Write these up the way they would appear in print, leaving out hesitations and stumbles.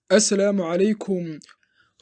Assalaamu calaykum.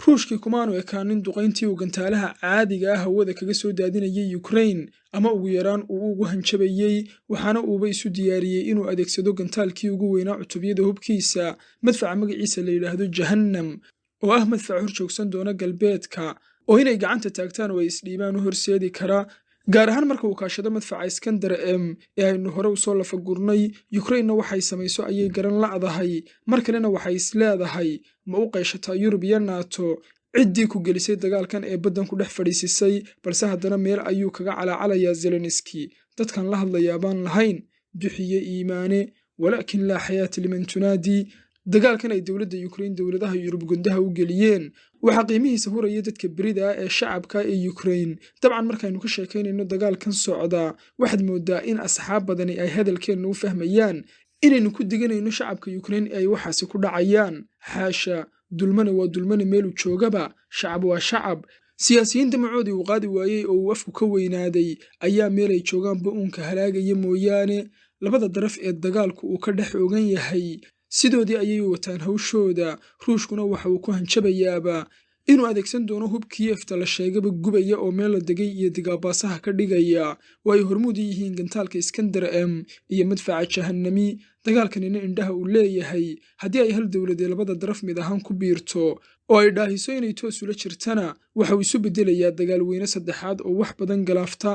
Ruushkii kumaanu ekaanin duqayntii uu gantaalaha caadiga ah hawada kaga soo daadinayay Ukraine ama ugu yaraan uu ugu hanjabayay, waxaana uuba isu diyaariyey inuu adeegsado gantaalkii ugu weynaa cutubyada hubkiisa, madfaca magaciisa la yidhaahdo Jahannam, oo ah madfac hor joogsan doona galbeedka, oo inay gacanta taagtaan oo ay isdhiibaan u horseedi kara, gaar ahaan marka uu kaashado madfaca Iskandar M ee aynu hore usoo lafagurnay. Ukrainena waxay samayso ayay garan la'dahay, mar kalena waxay isleedahay ma u qayshataa Yurub iyo NATO ciddii ku gelisay dagaalkan ee baddan ku dhex fadhiisisay, balse haddana meel ayuu kaga calaacalayaa Zelensky. dadkan la hadlayaa baan lahayn duxiye iimaane walaakin laa xayaata liman tunaadi. dagaalkan ay dowladda Ukraine dowladaha Yurub gundaha u geliyeen waxa qiimihiisa huraya dadka berida ah ee shacabka ee Ukraine. dabcan markaynu ka sheekaynayno dagaalkan socda, waxaad moodaa in asxaab badani ay hadalkeenna u fahmayaan inaynu ku diganayno shacabka Ukraine ay waxaasi ku dhacayaan. xaasha, dulmana waa dulmana meelu joogaba, shacab waa shacab. siyaasiyiinta macoodii uu qaadi waayey oo uu afku ka weynaaday ayaa meel ay joogaanba uunka halaagaya mooyaane, labada daraf ee dagaalku uu ka dhex ogan yahay sidoodii ayay wataan hawshooda. ruushkuna waxa uu ku hanjabayaaba inuu adeegsan doono hub Kiyefta la sheegaba gubaya oo meel la degay iyo digaabbaasaha ka dhigaya, oo ay hormuud u yihiin gantaalka Iskandar M iyo madfaca Jahannami. dagaalkanina indhaha uu leeyahay haddii ay hal dowladee labada daraf mid ahaan ku biirto oo ay dhaahiso inay toos ula jirtana, waxa uu isu beddelayaa dagaal weyne saddexaad oo wax badan galaafta,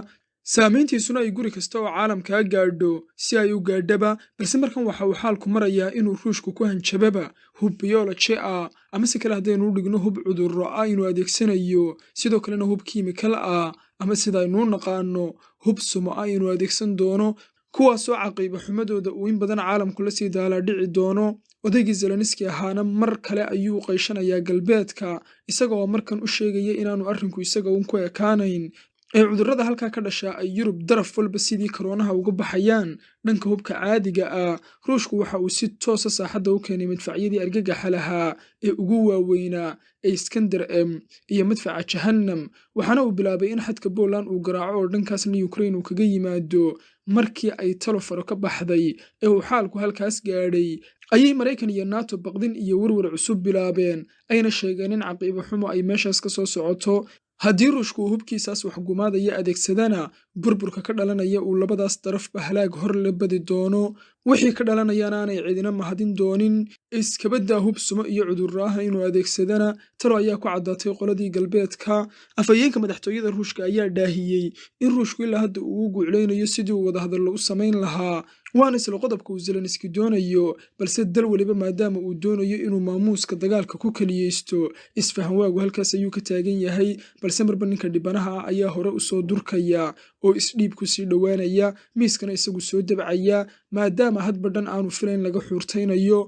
saamayntiisuna ay guri kasta oo caalamkaa gaadho si ay u gaadhaba. balse markan waxa uu xaalku marayaa inuu ruushku ku hanjababa hub biology ah, ama si kale haddaynu u dhigno hub cudurro ah inuu adeegsanayo, sidoo kalena hub kiimikal ah ama sidaynuu naqaano hub sumo ah inuu adeegsan doono, kuwaasoo caqiiba xumadooda uu in badan caalamku la sii daalaadhici doono. odaygii Zelensky ahaana mar kale ayuu qayshanayaa galbeedka, isaga oo markan u sheegaya inaanu arrinku isaga uun ku ekaanayn ee cudurrada halkaa ka dhashaa ay Yurub daraf walba sidii koroonaha uga baxayaan dhanka hubka caadiga ah. ruushku waxa uu si toosa saaxadda u keenay madfacyadii argagaxa lahaa ee ugu waaweynaa ee Iskandar M iyo madfaca Jahannam, waxaana uu bilaabay in xadka Poland uu garaaco oo dhankaasna Ukraine uu kaga yimaado. markii ay talo faro ka baxday ee uu xaalku halkaas gaadhay ayay Maraykan iyo NATO baqdin iyo warwar cusub bilaabeen, ayna sheegeen in caqiibo xumo ay meeshaas ka soo socoto. haddii ruushku uu hubkiisaas waxgumaadaya adeegsadana, burburka ka dhalanaya uu labadaas darafba halaag hor la badi doono, wixii ka dhalanayana aanay cidina mahadin doonin. iskabaddaa hub sumo iyo cudurraaha inuu adeegsadana talo ayaa ku caddaatay qoladii galbeedka. afhayeenka madaxtooyada ruushka ayaa dhaahiyey in ruushku ilaa hadda uu u guuclaynayo sidii uu wadahadallo u samayn lahaa, waana isla qodobka uu Zelensky doonayo, balse dal weliba maadaama uu doonayo inuu maamuuska dagaalka ku kaliyeysto, isfahan waagu halkaas ayuu ka taagan yahay. balse marba ninka dhibanaha ah ayaa hore u soo durkaya oo isdhiib ku sii dhowaanaya, miiskana isagu soo dabcaya, maadaama hadba dhan aanu filayn laga xuurtaynayo.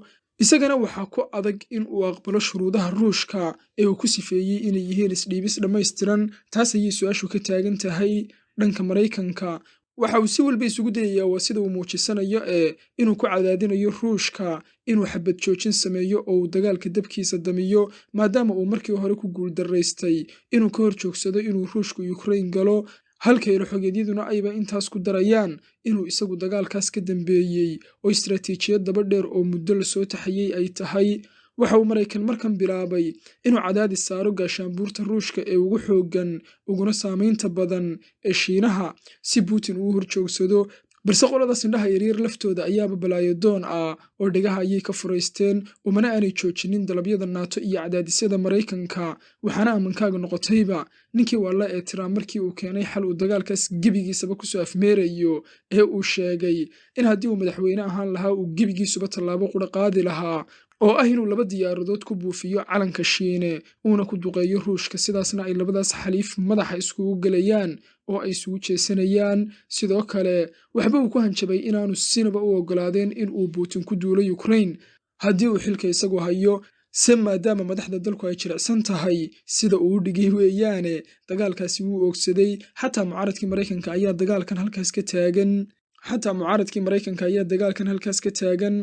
isagana waxaa ku adag in uu aqbalo shuruudaha ruushka ee uu ku sifeeyey inay yihiin isdhiibis dhammaystiran. taas ayay su-aashu ka taagan tahay. dhanka Maraykanka waxa uu si walba isugu dayayaa waa sida uu muujisanayo inuu ku cadaadinayo ruushka inuu xabad joojin sameeyo oo uu dagaalka dabkiisa damiyo, maadaama uu markii hore ku guuldaraystay inuu ka hor joogsado inuu ruushku Ukraine galo, halka ilaxogeedyaduna ayba intaas ku darayaan inuu isagu dagaalkaas ka dambeeyey oo istaraatiijiyad daba dheer oo muddo la soo taxayey ay tahay. waxa uu Maraykan markan bilaabay inuu cadaadis saaro gaashaanbuurta ruushka ee ugu xooggan uguna saamaynta badan ee Shiinaha si Putin uu hor joogsado, balse qoladaas indhaha yaryar laftooda ayaaba balaayo doon ah oo dhegaha ayay ka furaysteen, umana aanay joojinin dalabyada NATO iyo cadaadisyada Maraykanka. waxaana amankaaga noqotayba ninkii waa la eetiraa markii uu keenay xal uu dagaalkaas gebigiisaba kusoo afmeerayo, ee uu sheegay in haddii uu madaxweyne ahaan lahaa uu gebigiisuba tallaabo qura qaadi lahaa, oo ah inuu 2 diyaaradood ku buufiyo calanka Shiine uuna ku duqeeyo ruushka, sidaasna ay labadaas xaliif madaxa iskugu gelayaan oo ay isugu jeesanayaan. sidoo kale waxba uu ku hanjabay inaanu sinaba u ogolaadeen in uu Putin ku duulo Ukraine haddii uu xilka isagu hayo, se maadaama madaxda dalku ay jilicsan tahay sida uu dhigay weeyaane dagaalkaasi wuu oogsaday. xataa mucaaradkii Maraykanka ayaa dagaalkan halkaas ka taagan.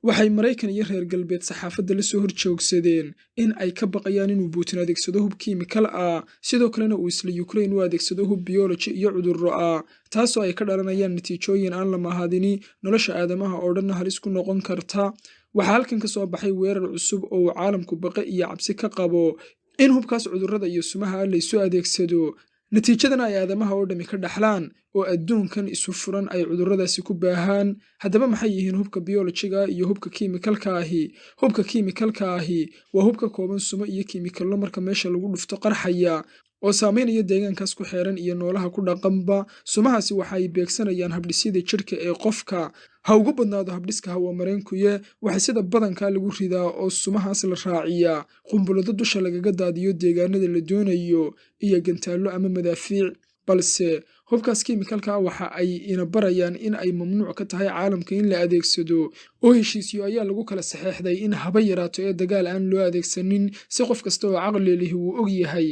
waxay Maraykan iyo reer galbeed saxaafadda la soo horjoogsadeen in ay ka baqayaan inuu Putin adeegsado hub kiimikal ah, sidoo kalena uu isla Ukraine u adeegsado hub biology iyo cudurro ah, taasoo ay ka dhalanayaan natiijooyin aan la mahadini nolosha aadamaha oo dhanna halis ku noqon karta. waxaa halkan ka soo baxay weerar cusub oo uu caalamku baqe iyo cabsi ka qabo in hubkaas cudurrada iyo sumaha laysu adeegsado natiijadana ay aadamaha oo dhammi ka dhaxlaan oo adduunkan isu furan ay cudurradaasi ku baahaan. haddaba maxay yihiin hubka biyolojiga iyo hubka kiimikalka ahi? hubka kiimikalka ahi waa hub ka kooban sumo iyo kiimikallo marka meesha lagu dhufto qarxaya oo saamaynaya deegaankaas ku xeeran iyo noolaha ku dhaqanba. sumahaasi waxa ay beegsanayaan habdhisyada jidhka ee qofka, ha ugu badnaado habdhiska hawamareenkuye. waxaa sida badankaa lagu ridaa oo sumahaas la raaciyaa qumbulado dusha lagaga daadiyo deegaanada la doonayo iyo gantaallo ama madaafiic. balse hubkaas kiimikalka waxa ay ina barayaan in ay mamnuuc ka tahay caalamka in la adeegsado, oo heshiisyo ayaa lagu kala saxeexday in haba yaraato ee dagaal aan loo adeegsanin, si qof kasta oo caqli lihi uu og yahay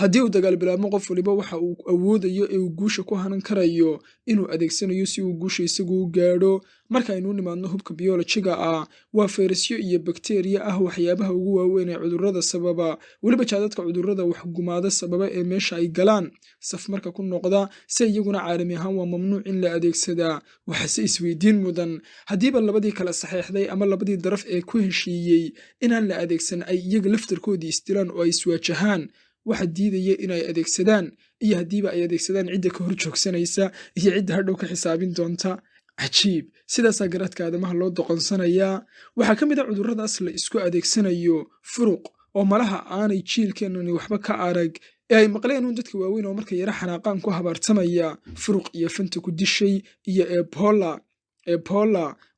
haddii uu dagaal bilaabmo qof waliba waxa uu awoodayo ee uu guusha ku hanan karayo inuu adeegsanayo si uu guusha isagu u gaadho. marka aynu nimaadno hubka biyolojiga ah, waa fayrasyo iyo bakteriya ah waxyaabaha ugu waaweyn ee cudurrada sababa, weliba jaadadka cudurrada waxgumaada sababa ee meesha ay galaan saf marka ku noqda, se iyaguna caalami ahaan waa mamnuuc in la adeegsadaa. waxaase isweydiin mudan, haddiiba labadii kala saxeexday ama labadii daraf ee ku heshiiyey inaan la adeegsan ay iyaga laftarkoodii isdilaan oo ay iswaajahaan, waxa diidaya inay adeegsadaan, iyo haddiiba ay adeegsadaan cidda ka hor joogsanaysa iyo cidda hadhow ka xisaabin doonta. cajiib, sidaasaa garaadka aadamaha loo doqonsanayaa. waxaa ka mid a cudurradaas la isku adeegsanayo furuq, oo malaha aanay jiilkeennani waxba ka arag ee ay maqleen uun dadka waaweyn oo marka yara xanaaqaan ku habaartamaya. furuq iyo fanta ku dishay iyo ebola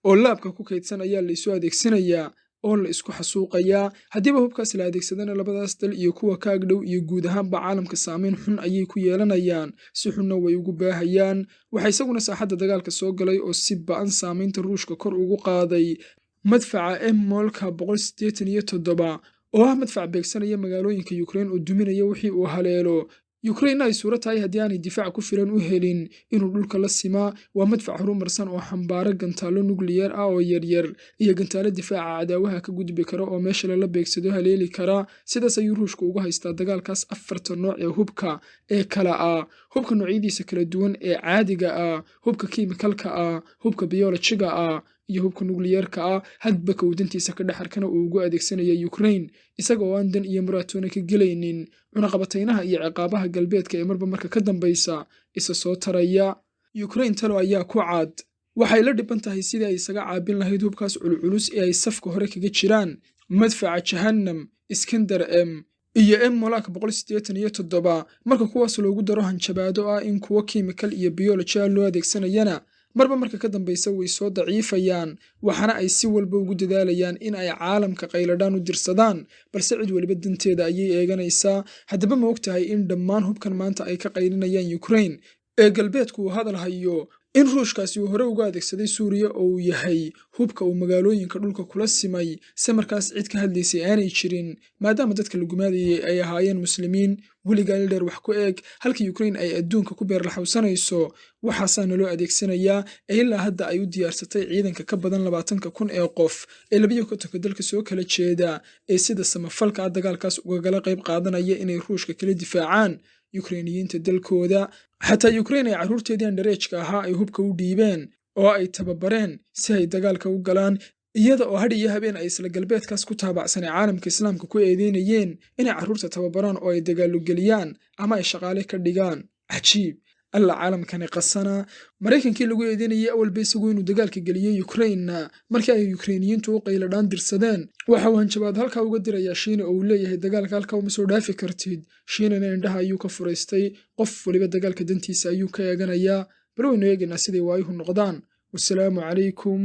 oo laabka ku kaydsan ayaa la isu adeegsanayaa oo la isku xasuuqayaa. haddiiba hubkaas la adeegsadana labadaas dal iyo kuwa ka agdhow iyo guud ahaanba caalamka saamayn xun ayay ku yeelanayaan, si xunna way ugu baahayaan. waxaa isaguna saaxadda dagaalka soo galay oo si ba'an saamaynta ruushka kor ugu qaaday madfaca mmolka 187 oo ah madfac beegsanaya magaalooyinka Ukraine oo duminaya wixii uu haleelo. Ukraine ay suura tahay haddii aanay difaac ku filan u helin inuu dhulka la simaa. waa madfac horumarsan oo xambaara gantaalo nukliyeer ah oo yaryar iyo gantaalo difaaca cadaawaha ka gudbi kara oo meesha lala beegsado haleeli kara. sidaas ayuu ruushku uga haystaa dagaalkaas 4 nooc ee hubka ee kala ah: hubka noocyadiisa kala duwan ee caadiga ah, hubka kiimikalka ah, hubka biyolojiga ah iyo hubka nukliyeerka ah. hadba kowdantiisa ka dhaxarkana uu ugu adeegsanaya Ukraine, isaga oo aan dan iyo muraatoona ka gelaynin cunaqabataynaha iyo ciqaabaha galbeedka ee marba marka ka dambaysa isa soo taraya. Ukraine talo ayaa ku cad, waxay la dhiban tahay sidii ay isaga caabin lahayd hubkaas culculus ee ay safka hore kaga jiraan madfaca Jahannam, Iskandar M iyo mmolak 187. marka kuwaas loogu daro hanjabaado ah in kuwa kiimikal iyo biyoloji loo adeegsanayana marba marka ka dambaysa way soo daciifayaan, waxaana ay si walba ugu dadaalayaan in ay caalamka qayladhaan u dirsadaan, balse cid waliba danteeda ayay eeganaysaa. haddaba ma ogtahay in dhammaan hubkan maanta ay ka qaylinayaan Ukraine ee galbeedku uu hadal hayo in ruushkaasi uu hore uga adeegsaday Suuriya oo uu yahay hubka uu magaalooyinka dhulka kula simay, se markaas cid ka hadlaysay aanay jirin, maadaama dadka la gumaadayay ay ahaayeen muslimiin. weligaa ildheer wax ku eeg halka Ukraine ay adduunka ku beerlaxawsanayso, waxaasaana loo adeegsanayaa ee ilaa hadda ay u diyaarsatay ciidanka ka badan 20,000 ee qof ee 12 dalka soo kala jeeda ee sida samafalka dagaalkaas ugagala qayb qaadanaya inay ruushka kala difaacaan Ukrainiyiinta dalkooda. xataa Ukraine ay carruurteedii andhareejka ahaa ay hubka u dhiibeen oo ay tababareen si ay dagaalka u galaan, iyada oo hadh iyo habeen ay isla galbeedkaas ku taabacsanay caalamka islaamka ku eedeynayeen inay carruurta tababaraan oo ay dagaallo geliyaan ama ay shaqaale ka dhigaan. cajiib, alla caalamkani qasana. maraykankii lagu eedeynayay awalba isagu inuu dagaalka geliyey Ukraine markii ay Ukrainiyiintu u qayladhaan dirsadeen, waxa uu hanjabaad halkaa uga dirayaa Shiina oo uu leeyahay dagaalka halkaa uma soo dhaafi kartid. Shiinana indhaha ayuu ka furaystay, qof waliba dagaalka dantiisa ayuu ka eeganayaa. bal waynu eegaynaa siday waayuhu noqdaan. wassalaamu calaykum.